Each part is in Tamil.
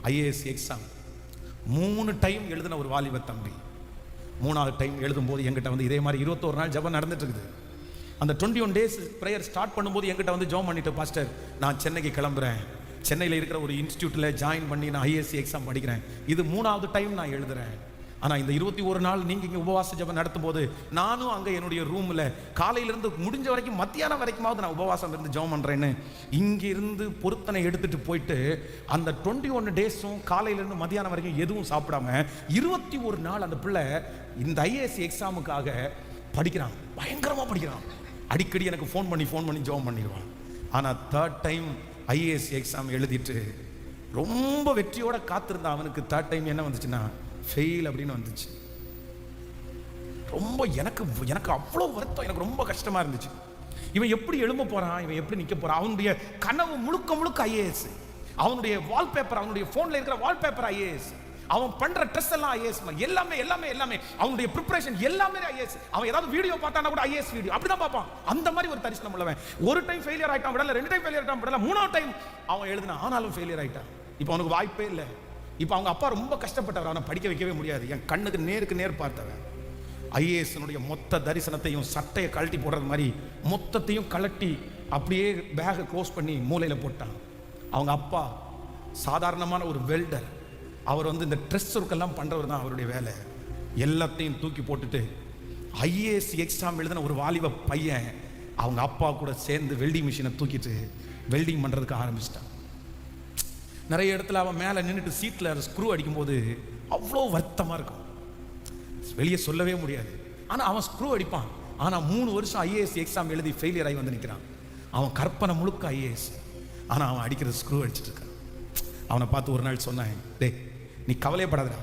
ஐஏஎஸ் எக்ஸாம் 3 டைம் எழுதின ஒரு வாலிப தம்பி 3வது டைம் எழுதும்போது என்கிட்ட வந்து இதே மாதிரி 21 நாள் ஜெபம் நடந்துட்டு இருக்குது. அந்த 21 டேஸ் ப்ரேயர் ஸ்டார்ட் பண்ணும்போது என்கிட்ட வந்து ஜெபம் பண்ணிட்டு, பாஸ்டர் நான் சென்னைக்கு கிளம்புறேன், சென்னையில் இருக்கிற ஒரு இன்ஸ்டியூட்டில் ஜாயின் பண்ணி நான் ஐஏஎஸ் எக்ஸாம் படிக்கிறேன், இது 3வது டைம் நான் எழுதுறேன். ஆனால் இந்த 21 நாள் நீங்கள் இங்கே உபவாச ஜெபம் நடத்தும் போது நானும் அங்கே என்னுடைய ரூமில் காலையிலேருந்து முடிஞ்ச வரைக்கும் மத்தியானம் வரைக்குமாவது நான் உபவாசம் இருந்து ஜெபம் பண்ணுறேன்னு இங்கிருந்து பொருத்தனை எடுத்துகிட்டு போயிட்டு அந்த 21 டேஸும் காலையிலேருந்து மத்தியானம் வரைக்கும் எதுவும் சாப்பிடாம 21 நாள் அந்த பிள்ளை இந்த ஐஏஎஸ் எக்ஸாமுக்காக படிக்கிறான். பயங்கரமாக படிக்கிறான். அடிக்கடி எனக்கு ஃபோன் பண்ணி ஜெபம் பண்ணிடுவான். ஆனால் 3rd டைம் ஐஏஎஸ் எக்ஸாம் எழுதிட்டு ரொம்ப வெற்றியோட காத்திருந்தான். அவனுக்கு 3rd டைம் என்ன வந்துச்சுன்னா ஃபெயில் அப்படின்னு வந்துச்சு. ரொம்ப எனக்கு அவ்வளோ வருத்தம், எனக்கு ரொம்ப கஷ்டமா இருந்துச்சு. இவன் எப்படி எழும்ப போறான், இவன் எப்படி நிற்க போறான்? அவனுடைய கனவு முழுக்க ஐஏஎஸ். அவனுடைய வால்பேப்பர், அவனுடைய போன்ல இருக்கிற வால்பேப்பர் ஐஏஎஸ். அவன் பண்ற ட்ரெஸ் எல்லாம் ஐஏஎஸ், எல்லாமே அவனுடைய ப்ரிப்பரேஷன் எல்லாமே ஐஏஎஸ். அவன் ஏதாவது வீடியோ பார்த்தானா கூட ஐஏஎஸ் வீடியோ அப்படிதான் பார்ப்பான். அந்த மாதிரி ஒரு தரிசனம் உள்ளவன். ஒரு டைம் ஃபெயிலியர் ஆயிட்டான் விடல, 2 டைம் ஃபெயிலியர் ஆயிட்டான் விடல, 3வது டைம் அவன் எழுதினான். ஆனாலும் ஃபெயிலியர் ஆயிட்டான். இப்போ அவனுக்கு வாய்ப்பே இல்லை. இப்போ அவங்க அப்பா ரொம்ப கஷ்டப்பட்டவர், அவனை படிக்க வைக்கவே முடியாது. என் கண்ணுக்கு நேருக்கு நேர் பார்த்தவன். ஐஏஎஸ்னுடைய மொத்த தரிசனத்தையும் சட்டையை கழட்டி போடுறது மாதிரி மொத்தத்தையும் கழட்டி அப்படியே பேகை க்ளோஸ் பண்ணி மூலையில் போட்டான். அவங்க அப்பா சாதாரணமான ஒரு வெல்டர். அவர் வந்து இந்த ட்ரெஸ் ஒர்க்கெல்லாம் பண்ணுறவர் தான் அவருடைய வேலை. எல்லாத்தையும் தூக்கி போட்டுட்டு ஐஏஎஸ் எக்ஸாம் எழுதின ஒரு வாலிப பையன் அவங்க அப்பா கூட சேர்ந்து வெல்டிங் மிஷினை தூக்கிட்டு வெல்டிங் பண்ணுறதுக்கு ஆரம்பிச்சிட்டான். நிறைய இடத்துல அவன் மேலே நின்றுட்டு சீட்டில் ஸ்க்ரூ அடிக்கும்போது அவ்வளோ வருத்தமாக இருக்கும், வெளியே சொல்லவே முடியாது. ஆனால் அவன் ஸ்க்ரூ அடிப்பான். ஆனால் 3 வருஷம் ஐஏஎஸ் எக்ஸாம் எழுதி ஃபெயிலியர் ஆகி வந்து நிற்கிறான். அவன் கற்பனை முழுக்க ஐஏஎஸ், ஆனால் அவன் அடிக்கிறது ஸ்க்ரூ அடிச்சுட்டு இருக்கான். அவனை பார்த்து ஒரு நாள் சொன்னேன், டே நீ கவலையப்படாதடா,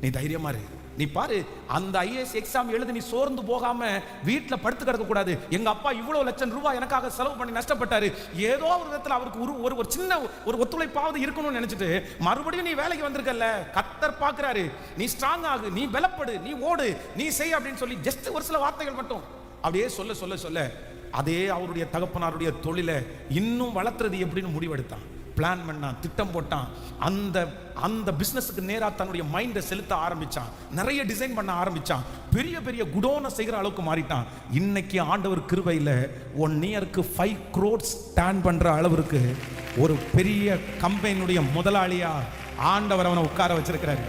நீ தைரியமா இரு. நீ பாரு, அந்த ஐஏஎஸ் எக்ஸாம் எழுதி நீ சோர்ந்து போகாம வீட்டில் படுத்து கிடக்க கூடாது. எங்க அப்பா இவ்வளவு லட்சம் ரூபாய் எனக்காக செலவு பண்ணி நஷ்டப்பட்டாரு. ஏதோ ஒரு விதத்தில் அவருக்கு ஒரு சின்ன ஒரு ஒத்துழைப்பாவது இருக்கணும்னு நினைச்சிட்டு மறுபடியும் நீ வேலைக்கு வந்திருக்கல, கர்த்தர் பார்க்கிறாரு, நீ ஸ்ட்ராங் ஆகு, நீ பலப்படு, நீ ஓடு, நீ செய் அப்படின்னு சொல்லி ஜஸ்ட் ஒரு சில வார்த்தைகள் மட்டும் அப்படியே சொல்ல அதே அவருடைய தகப்பனாருடைய தொழிலை இன்னும் வளர்த்துறது எப்படின்னு முடிவெடுத்தான். பிளான் பண்ணான், திட்டம் போட்டான். அந்த பிசினஸுக்கு நேராக தன்னுடைய மைண்டை செலுத்த ஆரம்பிச்சான். நிறைய டிசைன் பண்ண ஆரம்பிச்சான். பெரிய குடோனை செய்கிற அளவுக்கு மாறிட்டான். இன்னைக்கு ஆண்டவர் கிருபையில் 1 இயருக்கு 5 crores டர்ன் பண்ற அளவிற்கு ஒரு பெரிய கம்பெனியுடைய முதலாளியா ஆண்டவர் அவனை உட்கார வச்சிருக்கிறாரு.